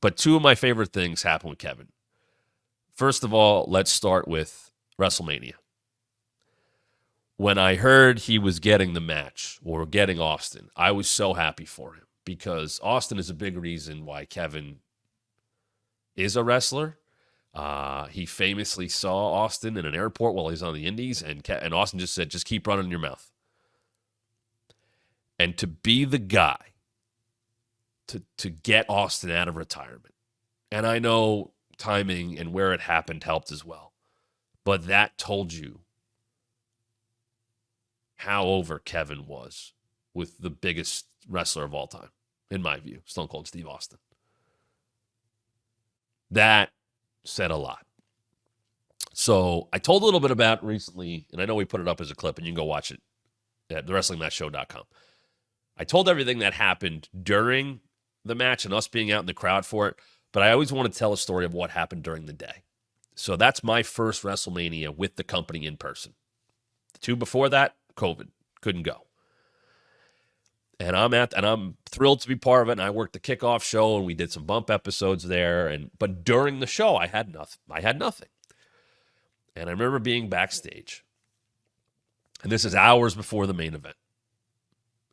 But two of my favorite things happened with Kevin. First of all, let's start with WrestleMania. When I heard he was getting the match or getting Austin, I was so happy for him because Austin is a big reason why Kevin is a wrestler. He famously saw Austin in an airport while he's on the Indies, and Austin just said, just keep running your mouth. And to be the guy to get Austin out of retirement. And I know timing and where it happened helped as well. But that told you how over Kevin was with the biggest wrestler of all time, in my view, Stone Cold Steve Austin. That said a lot. So I told a little bit about recently, and I know we put it up as a clip, and you can go watch it at thewrestlingmatchshow.com. I told everything that happened during the match and us being out in the crowd for it, but I always want to tell a story of what happened during the day. So that's my first WrestleMania with the company in person. The two before that, COVID, couldn't go. And I'm thrilled to be part of it. And I worked the kickoff show, and we did some bump episodes there. But during the show, I had nothing. And I remember being backstage, and this is hours before the main event.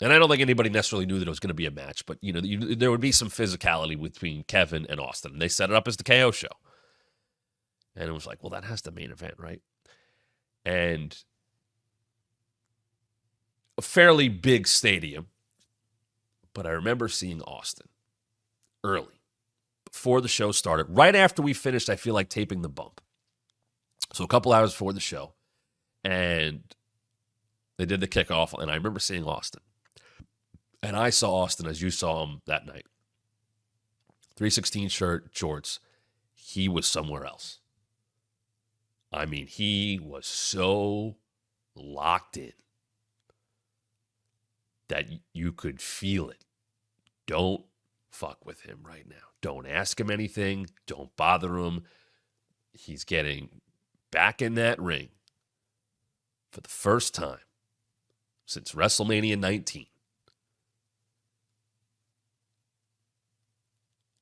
And I don't think anybody necessarily knew that it was going to be a match, but there would be some physicality between Kevin and Austin. And they set it up as the KO show. And it was like, well, that has the main event, right? And a fairly big stadium. But I remember seeing Austin early, before the show started. Right after we finished, I feel like taping the bump. So a couple hours before the show. And they did the kickoff, and I remember seeing Austin. And I saw Austin as you saw him that night. 316 shirt, shorts. He was somewhere else. I mean, he was so locked in that you could feel it. Don't fuck with him right now. Don't ask him anything. Don't bother him. He's getting back in that ring for the first time since WrestleMania 19.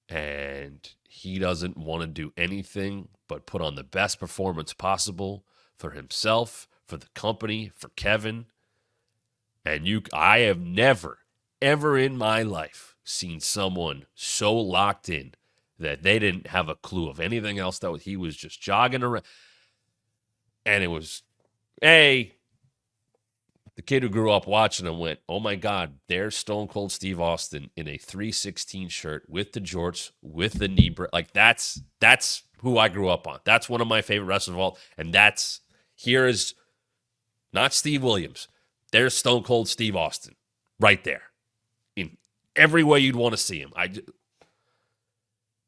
And he doesn't want to do anything but put on the best performance possible for himself, for the company, for Kevin. And I have never, ever in my life seen someone so locked in that they didn't have a clue of anything else. He was just jogging around. And it was, the kid who grew up watching him went, oh my God, there's Stone Cold Steve Austin in a 316 shirt with the jorts, with the knee brace. Like that's who I grew up on. That's one of my favorite wrestlers of all. And here is not Steve Williams. There's Stone Cold Steve Austin right there in every way you'd want to see him. And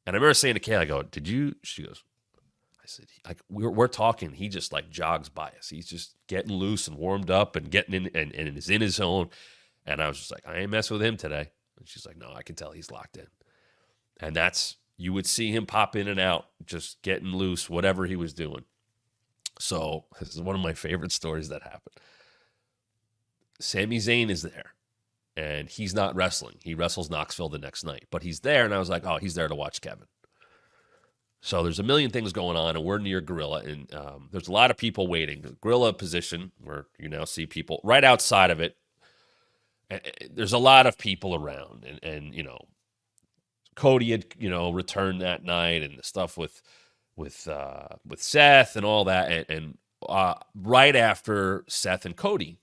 I remember saying to Kayla, I go, did you? She goes, I said, we're talking. He just like jogs by us. He's just getting loose and warmed up and getting in and is in his zone. And I was just like, I ain't messing with him today. And she's like, no, I can tell he's locked in. And you would see him pop in and out, just getting loose, whatever he was doing. So this is one of my favorite stories that happened. Sami Zayn is there, and he's not wrestling. He wrestles Knoxville the next night, but he's there, and I was like, oh, he's there to watch Kevin. So there's a million things going on, and we're near Gorilla, and there's a lot of people waiting. The Gorilla position, where you now see people right outside of it, there's a lot of people around, and Cody had returned that night, and the stuff with Seth and all that, and right after Seth and Cody,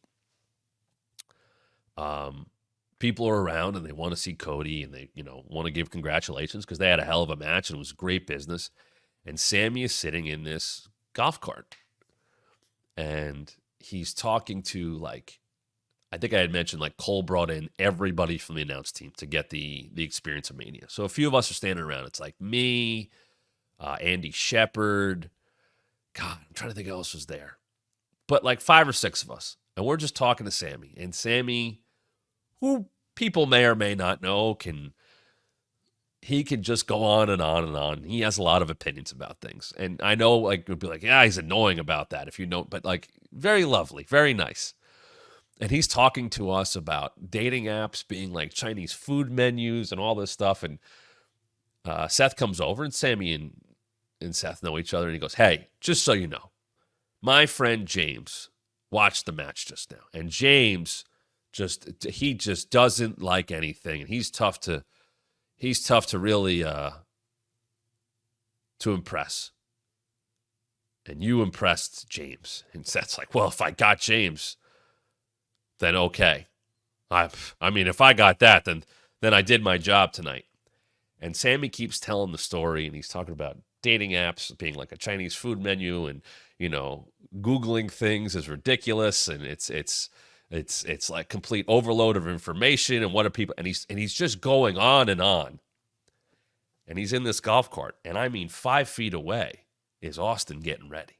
people are around and they want to see Cody and they, want to give congratulations because they had a hell of a match and it was great business. And Sammy is sitting in this golf cart and he's talking to I think I had mentioned Cole brought in everybody from the announce team to get the experience of Mania. So a few of us are standing around. It's like me, Andy Shepard. God, I'm trying to think who else was there. But 5 or 6 of us. And we're just talking to Sammy. And Sammy, who people may or may not know, he can just go on and on and on. He has a lot of opinions about things. And I know it would be yeah, he's annoying about that if you know, but very lovely, very nice. And he's talking to us about dating apps being like Chinese food menus and all this stuff. And Seth comes over, and Sammy and Seth know each other, and he goes, "Hey, just so you know, my friend James watched the match just now, and James he just doesn't like anything, and he's tough to really to impress. And you impressed James." And Seth's like, "Well, if I got James, then okay. I mean, if I got that, then I did my job tonight." And Sammy keeps telling the story, and he's talking about dating apps being like a Chinese food menu, and Googling things is ridiculous, and it's like complete overload of information, and what are people, and he's just going on, and he's in this golf cart, and I mean 5 feet away is Austin getting ready,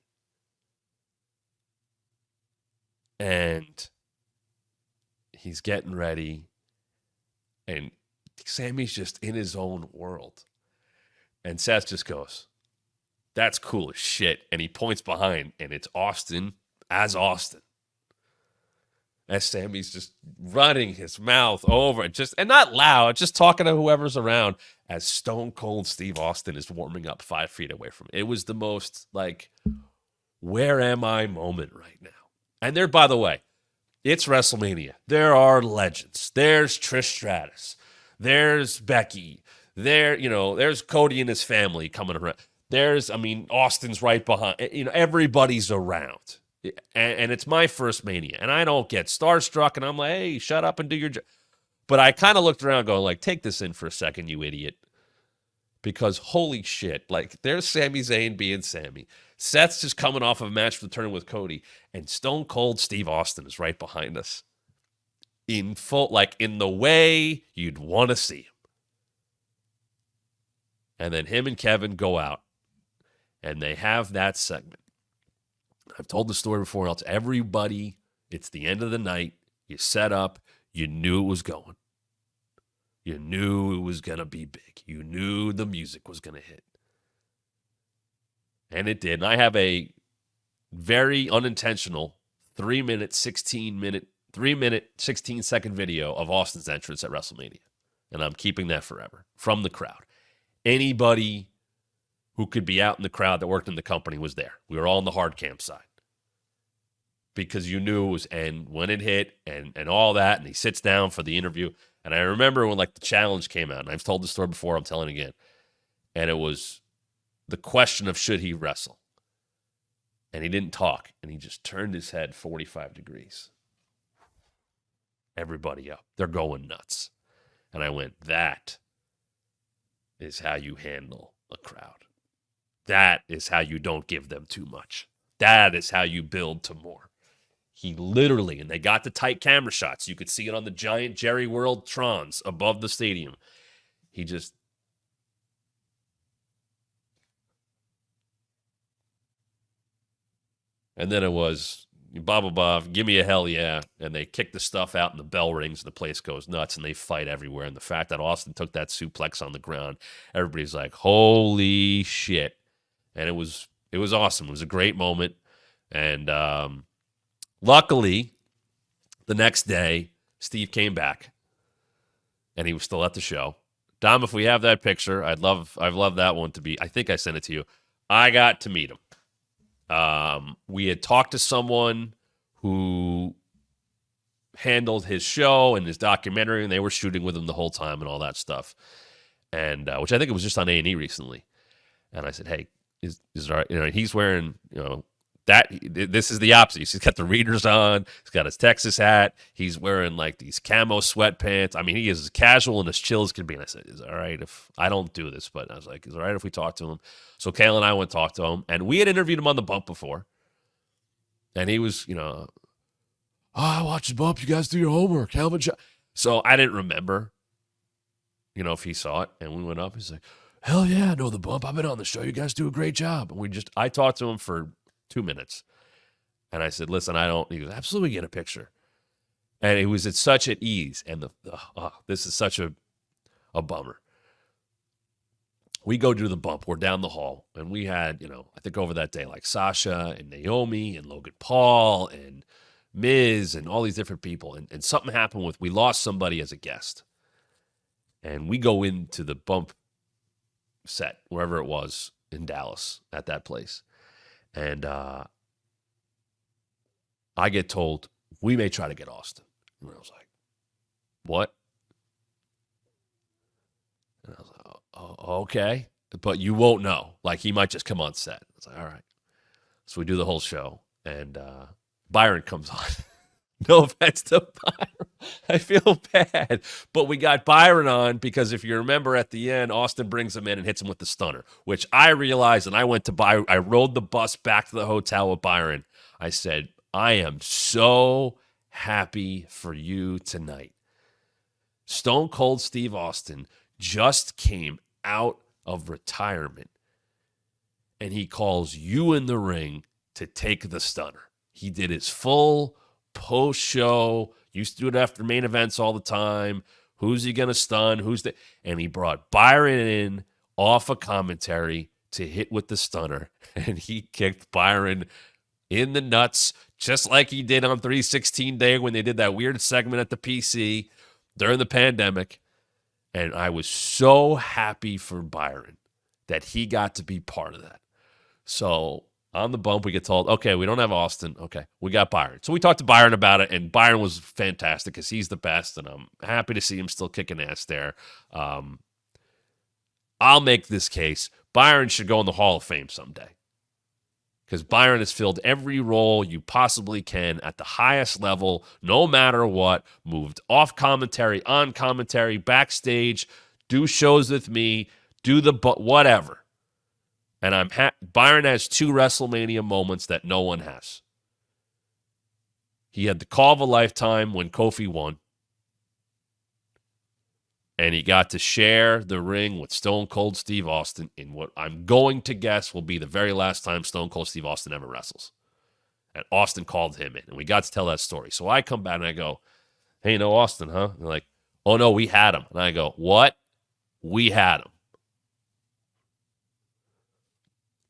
and he's getting ready, and Sammy's just in his own world, and Seth just goes, "That's cool as shit," and he points behind, and it's Austin as Austin. As Sammy's just running his mouth over and not loud, just talking to whoever's around as Stone Cold Steve Austin is warming up 5 feet away from it. It was the most like, where am I moment right now. And there, by the way, it's WrestleMania. There are legends. There's Trish Stratus. There's Becky. There's Cody and his family coming around. Austin's right behind. Everybody's around. And it's my first Mania, and I don't get starstruck, and I'm like, "Hey, shut up and do your job." But I kind of looked around going like, "Take this in for a second, you idiot." Because holy shit, like there's Sami Zayn being Sammy. Seth's just coming off of a match for the tournament with Cody, and Stone Cold Steve Austin is right behind us. In full, like in the way you'd want to see him. And then him and Kevin go out, and they have that segment. I've told the story before. Else, everybody, it's the end of the night. You set up. You knew it was going. You knew it was going to be big. You knew the music was going to hit. And it did. And I have a very unintentional 3-minute, 16-second video of Austin's entrance at WrestleMania. And I'm keeping that forever from the crowd. Anybody who could be out in the crowd that worked in the company was there. We were all on the hard cam side. Because you knew it was, and when it hit and all that, and he sits down for the interview. And I remember when like the challenge came out, and I've told the story before, I'm telling it again. And it was the question of should he wrestle. And he didn't talk, and he just turned his head 45 degrees. Everybody up. They're going nuts. And I went, that is how you handle a crowd. That is how you don't give them too much. That is how you build to more. He literally, and they got the tight camera shots. You could see it on the giant Jerry World Trons above the stadium. He just, and then it was, blah, blah, blah, give me a hell yeah. And they kick the stuff out, and the bell rings, and the place goes nuts, and they fight everywhere. And the fact that Austin took that suplex on the ground, everybody's like, holy shit. And it was awesome. It was a great moment. And luckily, the next day, Steve came back, and he was still at the show. Dom, if we have that picture, I'd love that one to be. I think I sent it to you. I got to meet him. We had talked to someone who handled his show and his documentary, and they were shooting with him the whole time and all that stuff. And which I think it was just on A&E recently. And I said, "Hey, is it all right?" He's wearing, this is the opposite. He's got the readers on. He's got his Texas hat. He's wearing like these camo sweatpants. I mean, he is as casual and as chill as can be. And I said, "Is it all right if I don't do this?" But I was like, "Is it all right if we talk to him?" So Kayla and I went and talked to him, and we had interviewed him on the bump before. And he was, "Oh, I watched the bump. You guys do your homework, Calvin." So I didn't remember, if he saw it. And we went up. He's like, "Hell yeah, I know the bump. I've been on the show. You guys do a great job." And I talked to him for 2 minutes. And I said, "Listen, he goes, absolutely, get a picture." And it was at such at ease. And this is such a bummer. We go do the bump. We're down the hall. And we had, I think over that day, like Sasha and Naomi and Logan Paul and Miz and all these different people. And something happened we lost somebody as a guest. And we go into the bump set, wherever it was in Dallas at that place. And I get told, we may try to get Austin. And I was like, what? And I was like, oh, okay. But you won't know. Like, he might just come on set. I was like, all right. So we do the whole show, and Byron comes on. No offense to Byron. I feel bad. But we got Byron on because if you remember at the end, Austin brings him in and hits him with the stunner, which I realized, and I went to Byron. I rode the bus back to the hotel with Byron. I said, I am so happy for you tonight. Stone Cold Steve Austin just came out of retirement, and he calls you in the ring to take the stunner. He did his full post-show, used to do it after main events all the time. Who's he going to stun? And he brought Byron in off a commentary to hit with the stunner, and he kicked Byron in the nuts, just like he did on 316 Day when they did that weird segment at the PC during the pandemic. And I was so happy for Byron that he got to be part of that. So on the bump, we get told, okay, we don't have Austin. Okay, we got Byron. So we talked to Byron about it, and Byron was fantastic because he's the best, and I'm happy to see him still kicking ass there. I'll make this case. Byron should go in the Hall of Fame someday because Byron has filled every role you possibly can at the highest level, no matter what, moved off commentary, on commentary, backstage, do shows with me, do the whatever. And Byron has 2 WrestleMania moments that no one has. He had the call of a lifetime when Kofi won. And he got to share the ring with Stone Cold Steve Austin in what I'm going to guess will be the very last time Stone Cold Steve Austin ever wrestles. And Austin called him in, and we got to tell that story. So I come back and I go, hey, no Austin, huh? And they're like, oh, no, we had him. And I go, what? We had him.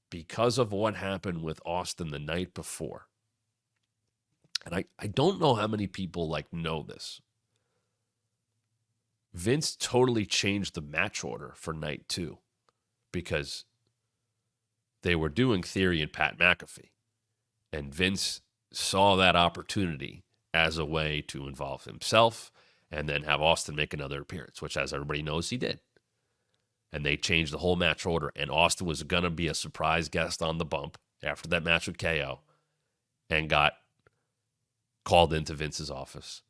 Because of what happened with Austin the night before. And I don't know how many people know this. Vince totally changed the match order for night 2 because they were doing Theory and Pat McAfee. And Vince saw that opportunity as a way to involve himself and then have Austin make another appearance, which, as everybody knows, he did. And they changed the whole match order, and Austin was going to be a surprise guest on the bump after that match with KO and got called into Vince's office.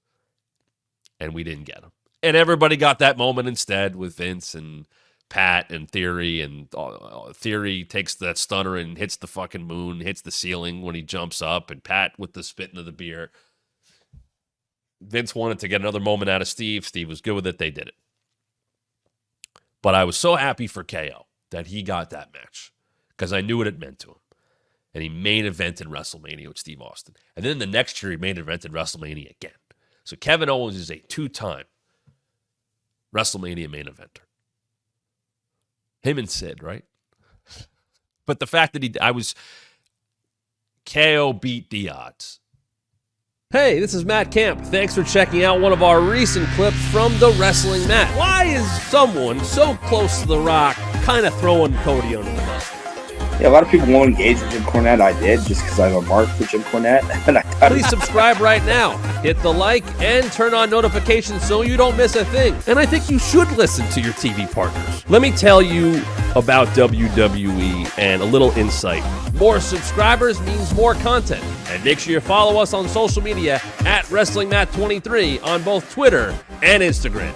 And we didn't get him. And everybody got that moment instead with Vince and Pat and Theory. And Theory takes that stunner and hits the fucking moon, hits the ceiling when he jumps up. And Pat with the spitting of the beer. Vince wanted to get another moment out of Steve. Steve was good with it. They did it. But I was so happy for KO that he got that match because I knew what it meant to him. And he main evented WrestleMania with Steve Austin. And then the next year, he main evented WrestleMania again. So Kevin Owens is a 2-time WrestleMania main eventer. Him and Sid, right? But the fact that KO beat the odds. Hey, this is Matt Camp. Thanks for checking out one of our recent clips from the Wrestling Mat. Why is someone so close to The Rock kind of throwing Cody under the bus? Yeah, a lot of people won't engage with Jim Cornette. I did just because I have a mark for Jim Cornette. And Please subscribe right now. Hit the like and turn on notifications so you don't miss a thing. And I think you should listen to your TV partners. Let me tell you about WWE and a little insight. More subscribers means more content. And make sure you follow us on social media at WrestlingMat23 on both Twitter and Instagram.